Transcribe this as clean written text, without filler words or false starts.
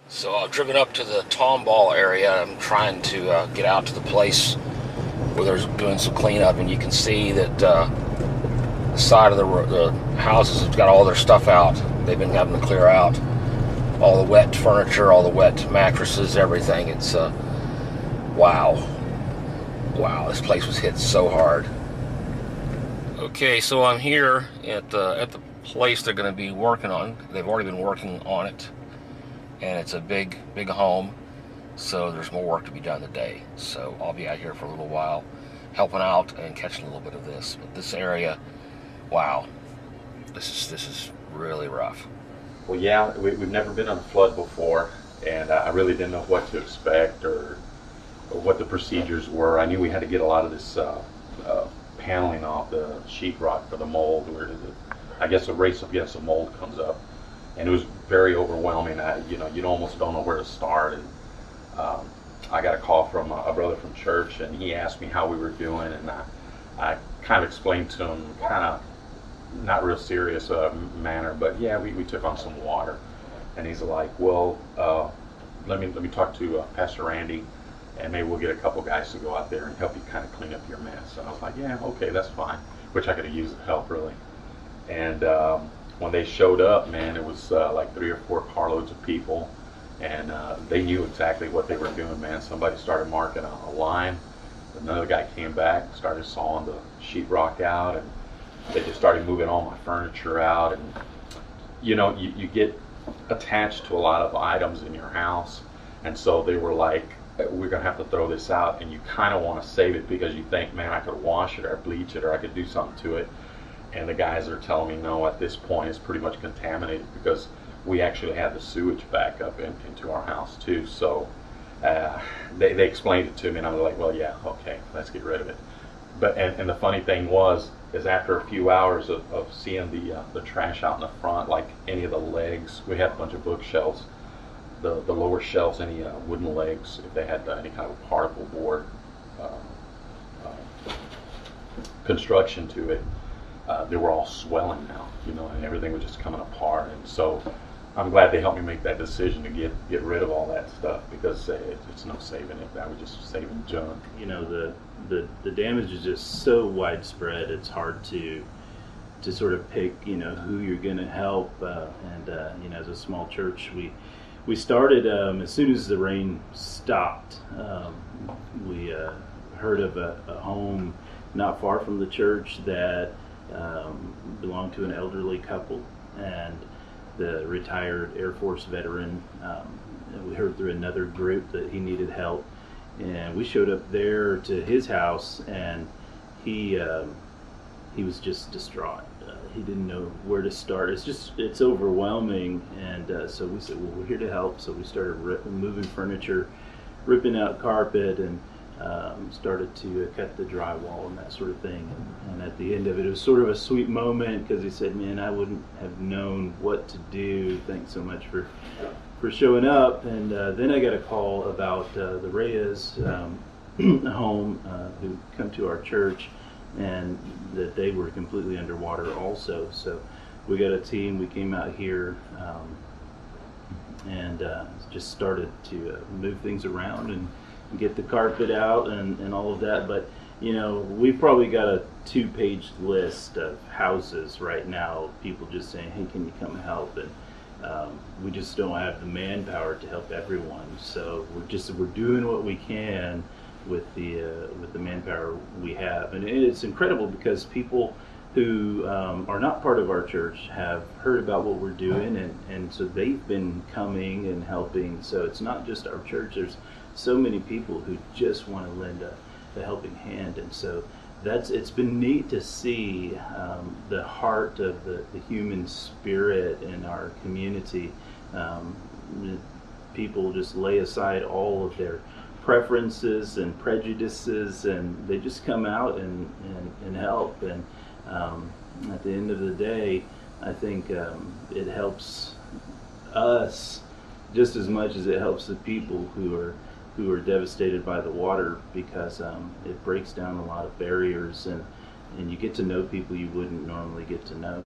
So I've driven up to the Tomball area. I'm trying to get out to the place where they're doing some cleanup, and you can see that the side of the houses have got all their stuff out. They've been having to clear out all the wet furniture, all the wet mattresses, everything. It's wow, wow. This place was hit so hard. Okay, so I'm here at the place they're going to be working on. They've already been working on it, and it's a big home, so there's more work to be done today. So I'll be out here for a little while helping out and catching a little bit of this. But this area, wow, this is really rough. Well, yeah, we've never been on a flood before, and I really didn't know what to expect or what the procedures were. I knew we had to get a lot of this paneling off the sheetrock for the mold, where I guess a race against the mold comes up, and it was very overwhelming. You almost don't know where to start. And I got a call from a brother from church, and he asked me how we were doing, and I kind of explained to him, kind of not real serious manner, but yeah, we took on some water, and he's like, well, let me talk to Pastor Randy, and maybe we'll get a couple guys to go out there and help you kind of clean up your mess. And I was like, yeah, okay, that's fine, which I could have used the help really. And when they showed up, man, it was like 3 or 4 carloads of people, and they knew exactly what they were doing, man. Somebody started marking a line. Another guy came back, started sawing the sheetrock out, and they just started moving all my furniture out. And you get attached to a lot of items in your house, and so they were like, we're gonna have to throw this out, and you kind of want to save it because you think, man, I could wash it or bleach it or I could do something to it. And the guys are telling me, no, at this point it's pretty much contaminated, because we actually had the sewage back up into our house too. So they explained it to me, and I was like, well, yeah, okay, let's get rid of it. But and the funny thing is after a few hours of seeing the trash out in the front, like any of the legs, we had a bunch of bookshelves, the lower shelves, any wooden legs, if they had any kind of particle board construction to it, they were all swelling now, and everything was just coming apart. And so I'm glad they helped me make that decision to get rid of all that stuff, because it's no saving it. That was just saving junk. The damage is just so widespread. It's hard to sort of pick who you're going to help. As a small church, we started as soon as the rain stopped. We heard of a home not far from the church that belonged to an elderly couple, and the retired Air Force veteran. We heard through another group that he needed help, and we showed up there to his house, and he was just distraught. He didn't know where to start. It's overwhelming, and so we said, well, we're here to help. So we started moving furniture, ripping out carpet, and started to cut the drywall and that sort of thing. And at the end of it was sort of a sweet moment, because he said, man, I wouldn't have known what to do. Thanks so much for showing up. And then I got a call about the Reyes home, who come to our church, and that they were completely underwater also. So we got a team. We came out here and just started to move things around and get the carpet out and all of that. But we've probably got a 2-page list of houses right now, people just saying, hey, can you come help? And we just don't have the manpower to help everyone. So we're doing what we can with the manpower we have. And it's incredible, because people who are not part of our church have heard about what we're doing, and so they've been coming and helping. So it's not just our church. There's so many people who just want to lend a helping hand. And so it's been neat to see the heart of the human spirit in our community. People just lay aside all of their preferences and prejudices, and they just come out and help. And at the end of the day, I think it helps us just as much as it helps the people who are devastated by the water, because it breaks down a lot of barriers, and you get to know people you wouldn't normally get to know.